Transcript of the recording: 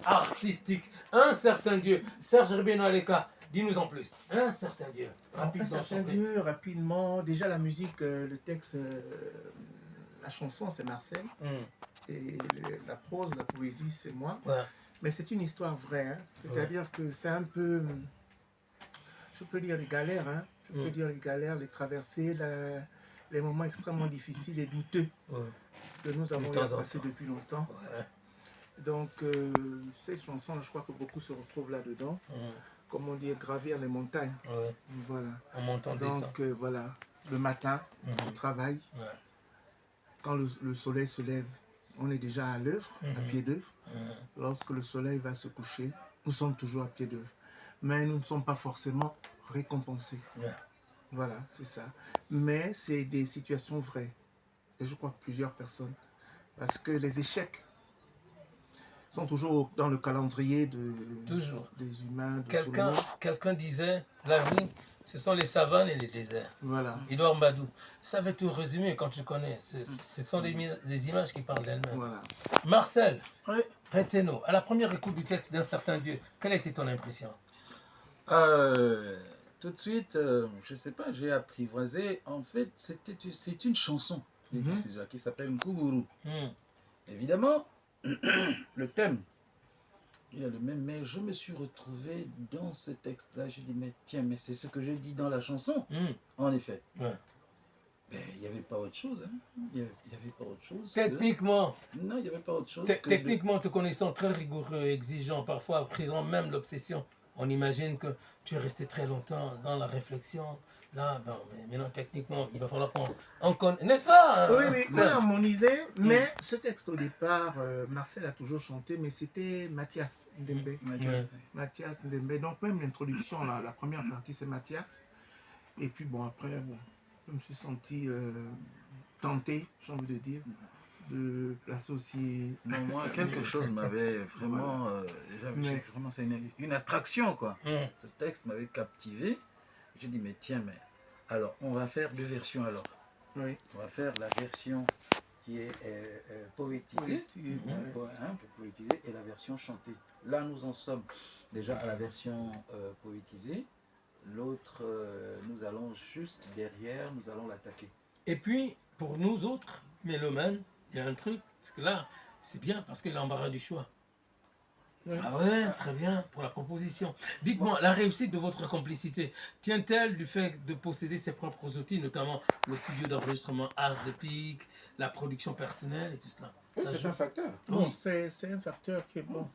artistique. Un certain Dieu. Serge Ribeiro Aleka, dis-nous en plus. Un certain Dieu. Un certain Dieu, rapidement. Déjà la musique, le texte, la chanson c'est Marcel. Et la prose, la poésie c'est moi. Ouais. Mais c'est une histoire vraie. Hein. C'est-à-dire que c'est un peu, je peux dire les galères. Hein. Je peux dire les galères, les traversées, les moments extrêmement difficiles et douteux que nous avons passé depuis longtemps. Ouais. Donc, cette chanson, je crois que beaucoup se retrouvent là-dedans. Comme on dit, gravir les montagnes. Ouais. Voilà. En montant donc, voilà. Le matin, au travail, quand le soleil se lève, on est déjà à l'œuvre, à pied d'œuvre. Lorsque le soleil va se coucher, nous sommes toujours à pied d'œuvre. Mais nous ne sommes pas forcément récompensés. Voilà, c'est ça. Mais c'est des situations vraies. Et je crois que plusieurs personnes. Parce que les échecs sont toujours dans le calendrier des humains. Quelqu'un disait, la vie, ce sont les savanes et les déserts. Voilà. Edouard Mbadou. Ça veut tout résumer quand tu connais. Ce sont des images qui parlent d'elles-mêmes. Voilà. Marcel, Reteno, à la première écoute du texte d'un certain Dieu, quelle était ton impression? Tout de suite, je sais pas, j'ai apprivoisé. En fait, c'est une chanson qui s'appelle Nkuguru. Évidemment, le thème, il a le même, mais je me suis retrouvé dans ce texte-là. Je dis, mais tiens, mais c'est ce que j'ai dit dans la chanson. En effet. Ben, il n'y avait pas autre chose. Hein. Il n'y avait pas autre chose. Techniquement. Non, il n'y avait pas autre chose. Techniquement, te connaissant très rigoureux, exigeant, parfois prisant même l'obsession. On imagine que tu es resté très longtemps dans la réflexion. Là, bon, mais maintenant, techniquement, il va falloir qu'on connaisse. N'est-ce pas? Oui, on l'a harmonisé. Mais ce texte, au départ, Marcel a toujours chanté, mais c'était Mathias Ndembe. Mathias Ndembe. Donc, même l'introduction, la première partie, c'est Mathias. Et puis, bon, après, bon, je me suis senti tenté, j'ai envie de dire, de placer aussi... Non, moi, quelque chose m'avait vraiment... vraiment, c'est une attraction, quoi. Ce texte m'avait captivé. J'ai dit, mais tiens, mais... Alors, on va faire deux versions, alors. Oui. On va faire la version qui est poétisée, poétisée, et la version chantée. Là, nous en sommes déjà à la version poétisée. L'autre, nous allons juste derrière, nous allons l'attaquer. Et puis, pour nous autres, mélomanes, il y a un truc, parce que là, c'est bien, parce que l'embarras du choix. Ah ouais, très bien, pour la proposition. Dites-moi, la réussite de votre complicité tient-elle du fait de posséder ses propres outils, notamment le studio d'enregistrement As de Pique, la production personnelle et tout cela? Oui, c'est un facteur. Bon, c'est un facteur qui est bon.